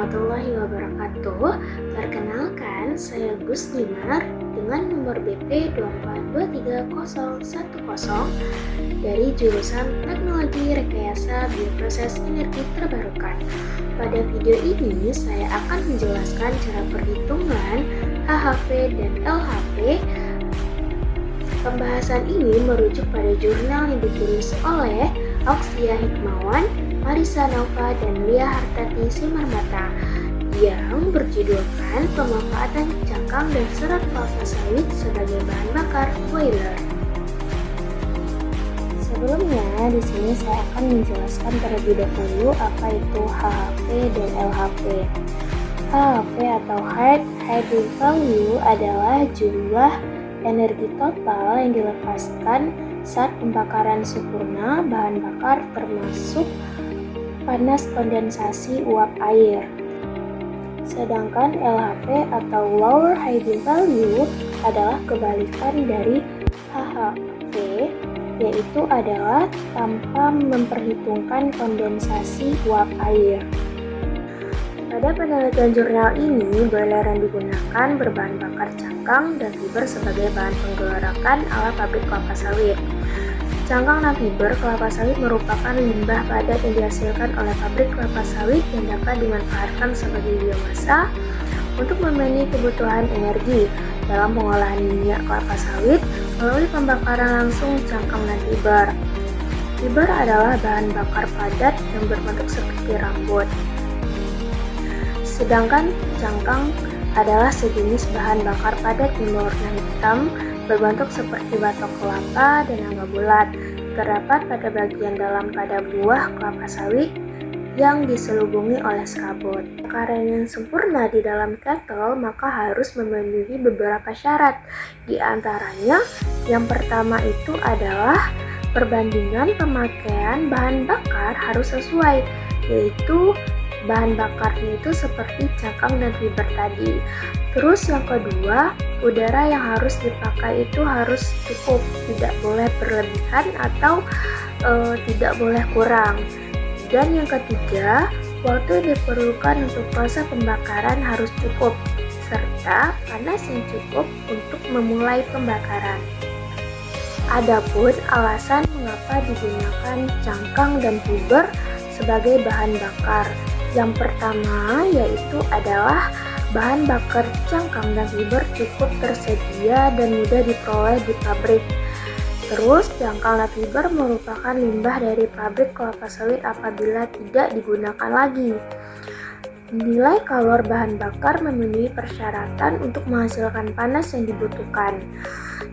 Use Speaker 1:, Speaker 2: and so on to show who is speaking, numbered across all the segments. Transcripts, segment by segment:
Speaker 1: warahmatullahi wabarakatuh. Perkenalkan, saya Gus Dinar dengan nomor BP 2423010 dari jurusan Teknologi Rekayasa Bioproses Energi Terbarukan. Pada video ini, saya akan menjelaskan cara perhitungan HHP dan LHP. Pembahasan ini merujuk pada jurnal yang ditulis oleh Auxia Hikmawan, Marisa Nova, dan Lia Hartati Simarmata yang berjudulkan pemanfaatan cangkang dan serat kelapa sawit sebagai bahan bakar boiler. Sebelumnya, di sini saya akan menjelaskan terlebih dahulu apa itu HHP dan LHP. HHP atau Hard Hydride Value adalah jumlah energi total yang dilepaskan saat pembakaran sempurna bahan bakar termasuk panas kondensasi uap air. Sedangkan LHP atau Lower Hydride Value adalah kebalikan dari HHP, yaitu adalah tanpa memperhitungkan kondensasi uap air. Pada penelitian jurnal ini, boiler yang digunakan berbahan bakar cangkang dan fiber sebagai bahan penggerakan ala pabrik kelapa sawit. Cangkang dan fiber kelapa sawit merupakan limbah padat yang dihasilkan oleh pabrik kelapa sawit yang dapat dimanfaatkan sebagai biomasa untuk memenuhi kebutuhan energi dalam pengolahan minyak kelapa sawit melalui pembakaran langsung cangkang dan fiber. Fiber adalah bahan bakar padat yang berbentuk seperti rambut. Sedangkan cangkang adalah sejenis bahan bakar padat yang berwarna hitam, berbentuk seperti batok kelapa dan angka bulat, terdapat pada bagian dalam pada buah kelapa sawit yang diselubungi oleh serabut. Bakaran yang sempurna di dalam kettle maka harus memenuhi beberapa syarat. Di antaranya, yang pertama itu adalah perbandingan pemakaian bahan bakar harus sesuai, yaitu bahan bakarnya itu seperti cangkang dan fiber tadi. Terus yang kedua, udara yang harus dipakai itu harus cukup, tidak boleh berlebihan atau tidak boleh kurang. Dan yang ketiga, waktu yang diperlukan untuk proses pembakaran harus cukup, serta panas yang cukup untuk memulai pembakaran. Adapun alasan mengapa digunakan cangkang dan fiber sebagai bahan bakar. Yang pertama yaitu adalah bahan bakar cangkang dan fiber cukup tersedia dan mudah diperoleh di pabrik. Terus, cangkang dan fiber merupakan limbah dari pabrik kelapa sawit apabila tidak digunakan lagi. Nilai kalor bahan bakar memenuhi persyaratan untuk menghasilkan panas yang dibutuhkan.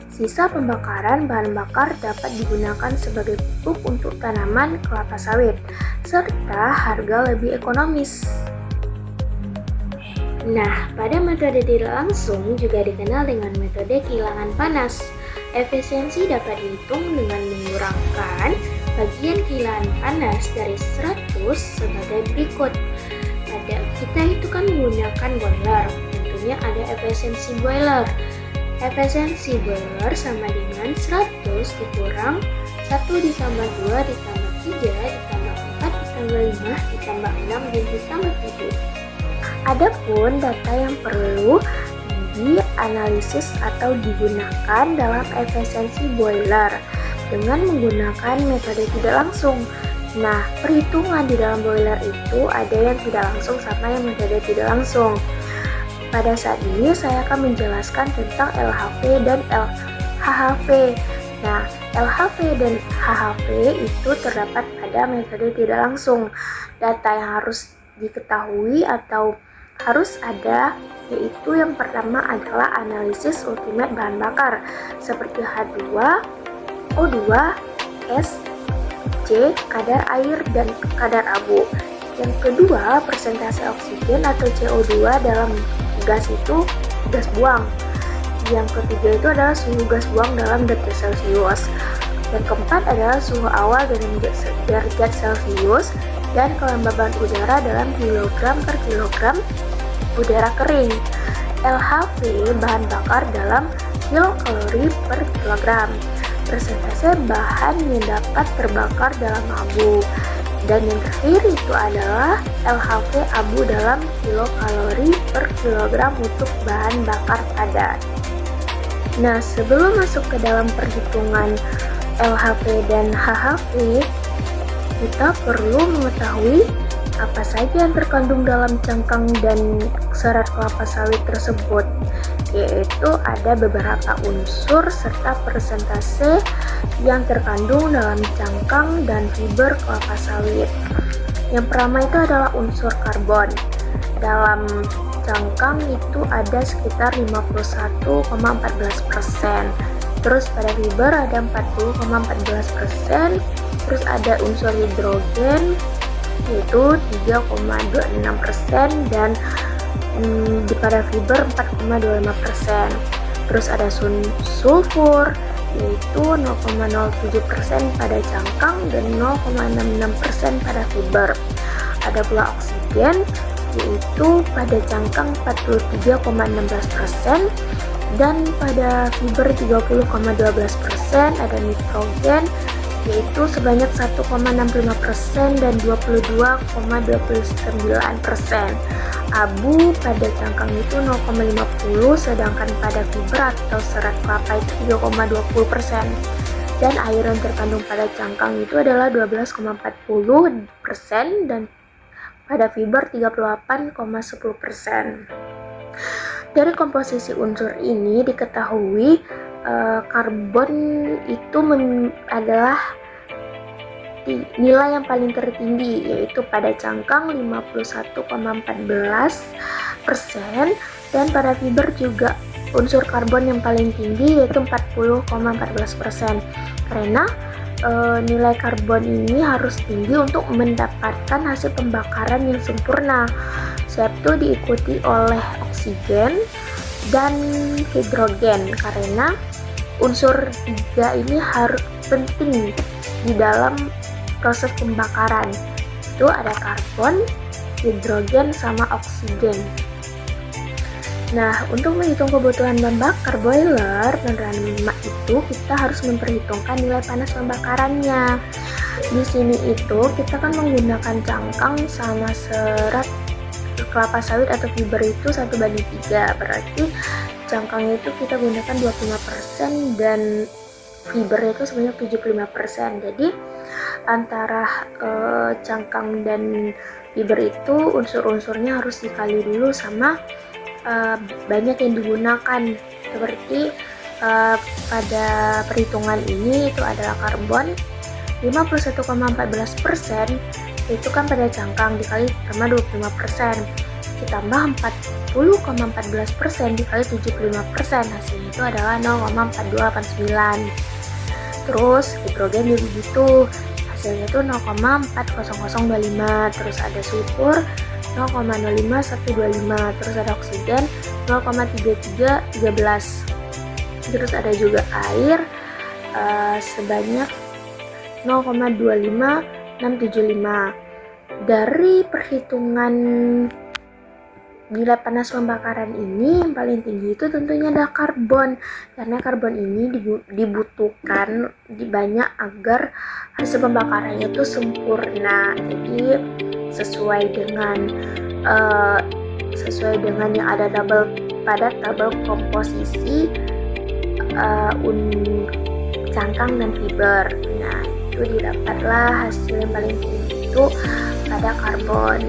Speaker 1: Sisa pembakaran bahan bakar dapat digunakan sebagai pupuk untuk tanaman kelapa sawit, serta harga lebih ekonomis. Nah, pada metode tidak langsung juga dikenal dengan metode kehilangan panas. Efisiensi dapat dihitung dengan mengurangkan bagian kehilangan panas dari 100 sebagai berikut. Pada kita itu kan menggunakan boiler, tentunya ada efisiensi boiler. Efisiensi boiler sama dengan 100 dikurang 1 ditambah 2 ditambah 3 ditambah 4 ditambah 5 ditambah 6 dan ditambah 7. Adapun data yang perlu dianalisis atau digunakan dalam efisiensi boiler dengan menggunakan metode tidak langsung. Nah, perhitungan di dalam boiler itu ada yang tidak langsung sama yang metode tidak langsung. Pada saat ini saya akan menjelaskan tentang LHP dan HHP. Nah, LHP dan HHP itu terdapat pada metode tidak langsung. Data yang harus diketahui atau harus ada yaitu yang pertama adalah analisis ultimate bahan bakar seperti H2, O2, S, C, kadar air dan kadar abu. Yang kedua, persentase oksigen atau CO2 dalam gas itu gas buang. Yang ketiga itu adalah suhu gas buang dalam derajat Celcius. Yang keempat adalah suhu awal dalam derajat Celcius dan kelembaban udara dalam kilogram per kilogram udara kering. LHP bahan bakar dalam kilokalori per kilogram. Persentase bahan yang dapat terbakar dalam abu. Dan yang terakhir itu adalah LHV abu dalam kilokalori per kilogram untuk bahan bakar padat. Nah, sebelum masuk ke dalam perhitungan LHV dan HHV, kita perlu mengetahui apa saja yang terkandung dalam cangkang dan serat kelapa sawit tersebut, yaitu ada beberapa unsur serta persentase yang terkandung dalam cangkang dan fiber kelapa sawit. Yang pertama itu adalah unsur karbon. Dalam cangkang itu ada sekitar 51,14%. Terus pada fiber ada 40,14%. Terus ada unsur hidrogen yaitu 3,26% dan pada fiber 4,25%. Terus ada sulfur yaitu 0,07% pada cangkang dan 0,66% pada fiber. Ada pula oksigen yaitu pada cangkang 43,16% dan pada fiber 30,12%. Ada nitrogen yaitu sebanyak 1,65% dan 22,29%. Abu pada cangkang itu 0,50, sedangkan pada fiber atau serat kelapa itu 3,20%. Dan air yang terkandung pada cangkang itu adalah 12,40% dan pada fiber 38,10%. Dari komposisi unsur ini diketahui karbon itu adalah nilai yang paling tertinggi, yaitu pada cangkang 51,14% dan pada fiber juga unsur karbon yang paling tinggi yaitu 40,14%. Karena nilai karbon ini harus tinggi untuk mendapatkan hasil pembakaran yang sempurna, yaitu diikuti oleh oksigen dan hidrogen, karena unsur tiga ini harus penting di dalam proses pembakaran. Itu ada karbon, hidrogen, sama oksigen. Nah, untuk menghitung kebutuhan bahan bakar boiler penerangan lemak itu kita harus memperhitungkan nilai panas pembakarannya. Di sini itu kita kan menggunakan cangkang sama serat kelapa sawit atau fiber itu 1:3. Berarti cangkangnya itu kita gunakan 25% dan fiber itu sebanyak 75%. Jadi antara cangkang dan fiber itu unsur-unsurnya harus dikali dulu sama banyak yang digunakan. Seperti pada perhitungan ini itu adalah karbon 51,14%, itu kan pada cangkang dikali sama 25%, ditambah 40,14% dikali 75%, hasilnya itu adalah 0,4289. Terus hidrogen juga begitu, hasilnya itu 0,40025. Terus ada sulfur 0,05125. Terus ada oksigen 0,3313. Terus ada juga air sebanyak 0,25675. Dari perhitungan nilai panas pembakaran ini yang paling tinggi itu tentunya adalah karbon, karena karbon ini dibutuhkan banyak agar hasil pembakarannya itu sempurna. Jadi sesuai dengan yang ada pada tabel komposisi cangkang dan fiber. Nah, itu didapatlah hasil yang paling tinggi itu pada karbon.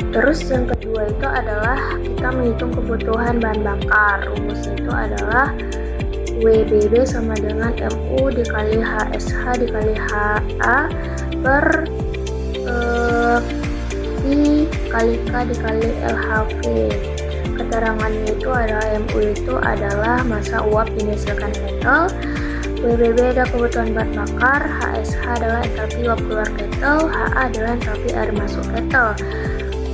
Speaker 1: Terus yang kedua itu adalah kita menghitung kebutuhan bahan bakar. Rumusnya itu adalah WBB sama dengan MU dikali HSH dikali HA per dikali K dikali LHV. Keterangannya itu adalah MU itu adalah massa uap yang dihasilkan ketel, WBB ada kebutuhan bahan bakar, HSH adalah entalpi uap keluar ketel, HA adalah entalpi air masuk ketel.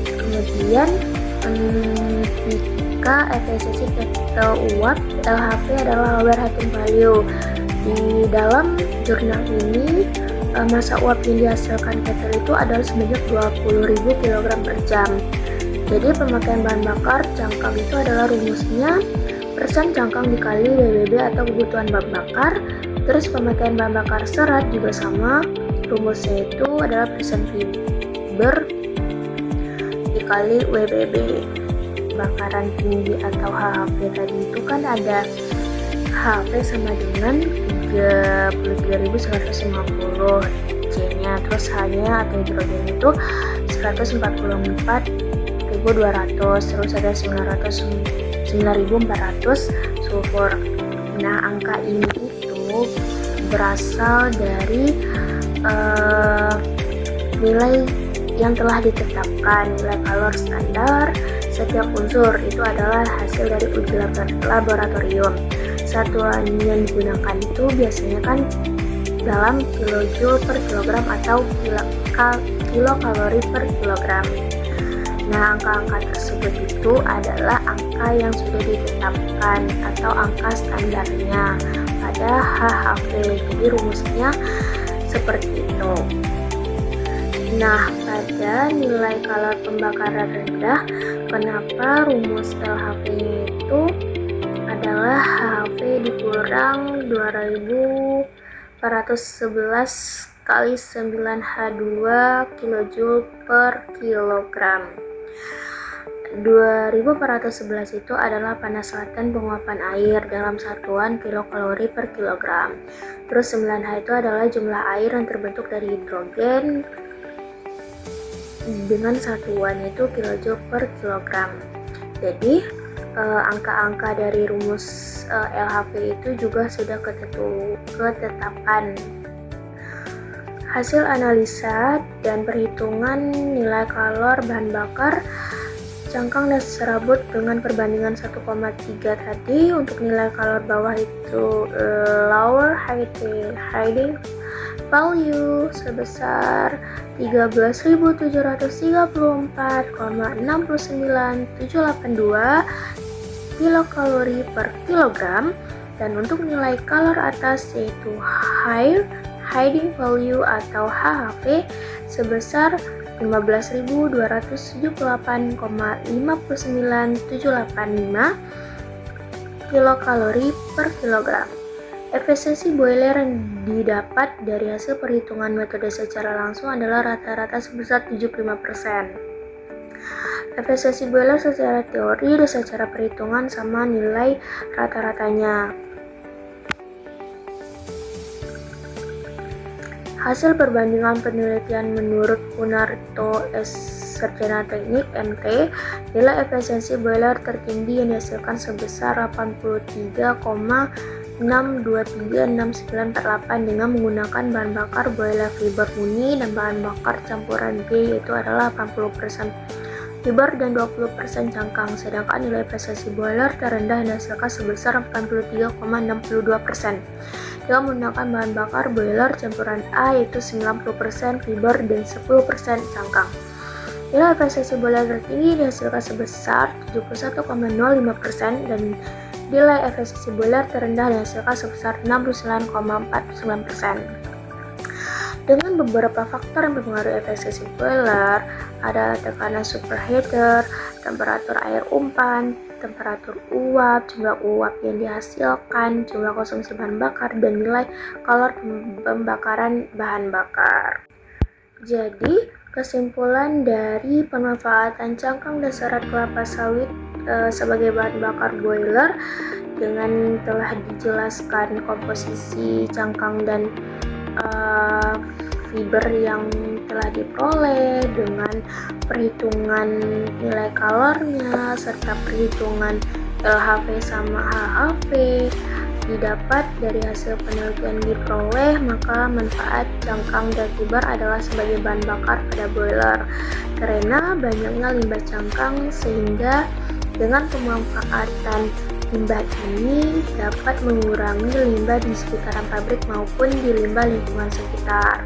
Speaker 1: Kemudian jika efisiensi ketel uap, LHV adalah lower heating value. Di dalam jurnal ini massa uap yang dihasilkan ketel itu adalah sebanyak 20.000 kg per jam. Jadi pemakaian bahan bakar cangkang itu adalah rumusnya persen cangkang dikali WBB atau kebutuhan bahan bakar Terus pemakaian bahan bakar serat juga sama, rumusnya itu adalah persen fiber dikali WBB. Bakaran tinggi atau HHP tadi itu kan ada HHP sama dengan 33.150 C-nya, terus H-nya atau hidrogen itu 144.200, terus ada 9.400 sulfur. Nah, angka ini itu berasal dari nilai yang telah ditetapkan. Nilai kalor standar setiap unsur itu adalah hasil dari uji laboratorium. Satuan yang digunakan itu biasanya kan dalam kilojoule per kilogram atau kilokalori per kilogram. Nah, angka-angka tersebut itu adalah angka yang sudah ditetapkan atau angka standarnya pada HHP. Jadi rumusnya seperti itu. Nah, pada nilai kalor pembakaran rendah, kenapa rumus LHP-nya itu adalah HHP dikurang 2411 kali 9H2 kJ per kilogram. 2411 itu adalah panas laten penguapan air dalam satuan kilokalori per kilogram. Terus 9H itu adalah jumlah air yang terbentuk dari hidrogen dengan satuan itu kilojoule per kilogram. Jadi angka-angka dari rumus LHP itu juga sudah ketetapan. Hasil analisa dan perhitungan nilai kalor bahan bakar cangkang dan serabut dengan perbandingan 1,3 tadi. Untuk nilai kalor bawah itu lower hiding value sebesar 13.734,69782 kilokalori per kilogram, dan untuk nilai kalor atas yaitu higher hiding value atau HHV sebesar 15.278,59785 kilokalori per kilogram. Efisiensi boiler yang didapat dari hasil perhitungan metode secara langsung adalah rata-rata sebesar 75%. Efisiensi boiler secara teori dan secara perhitungan sama nilai rata-ratanya. Hasil perbandingan penelitian menurut Kunarto S. Sarjana Teknik MT, nilai efisiensi boiler tertinggi yang dihasilkan sebesar 83,6236948 dengan menggunakan bahan bakar boiler fiber murni dan bahan bakar campuran B, yaitu adalah 80% fiber dan 20% cangkang. Sedangkan nilai efisiensi boiler terendah yang dihasilkan sebesar 83,62% dengan menggunakan bahan bakar boiler campuran A, yaitu 90% fiber dan 10% cangkang. Nilai efisiensi boiler tertinggi dihasilkan sebesar 71,05% dan nilai efisiensi boiler terendah dihasilkan sebesar 69,49%. Dengan beberapa faktor yang mempengaruhi efisiensi boiler, ada tekanan superheater, temperatur air umpan, temperatur uap, jumlah uap yang dihasilkan, jumlah konsumsi bahan bakar, dan nilai kalor pembakaran bahan bakar. Jadi, kesimpulan dari pemanfaatan cangkang dan serat kelapa sawit sebagai bahan bakar boiler dengan telah dijelaskan komposisi cangkang dan fiber yang telah diperoleh dengan perhitungan nilai kalornya serta perhitungan LHV sama HHV didapat dari hasil penelitian diperoleh, maka manfaat cangkang dan fiber adalah sebagai bahan bakar pada boiler karena banyaknya limbah cangkang, sehingga dengan pemanfaatan limbah ini dapat mengurangi limbah di sekitaran pabrik maupun di limbah lingkungan sekitar,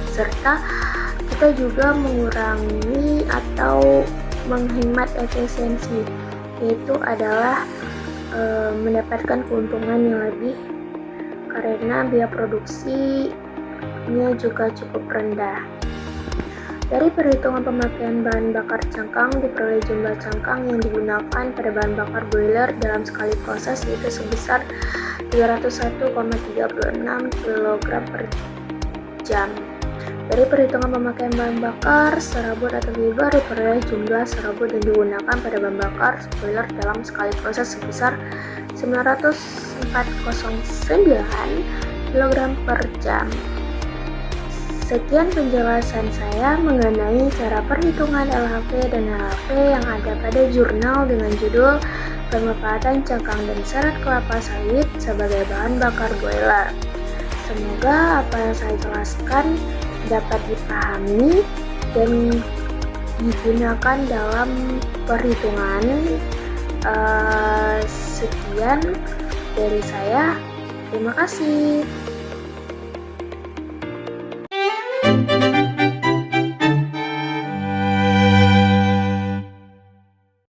Speaker 1: serta kita juga mengurangi atau menghemat efisiensi, yaitu adalah mendapatkan keuntungan yang lebih karena biaya produksinya juga cukup rendah. Dari perhitungan pemakaian bahan bakar cangkang, diperoleh jumlah cangkang yang digunakan pada bahan bakar boiler dalam sekali proses yaitu sebesar 301,36 kg per jam. Dari perhitungan pemakaian bahan bakar serabut atau fiber, diperoleh jumlah serabut yang digunakan pada bahan bakar boiler dalam sekali proses sebesar 904,09 kg per jam. Sekian penjelasan saya mengenai cara perhitungan LHV dan HHV yang ada pada jurnal dengan judul Pemanfaatan Cangkang dan Serat Kelapa Sawit sebagai Bahan Bakar Boiler. Semoga apa yang saya jelaskan dapat dipahami dan digunakan dalam perhitungan. Sekian dari saya. Terima kasih.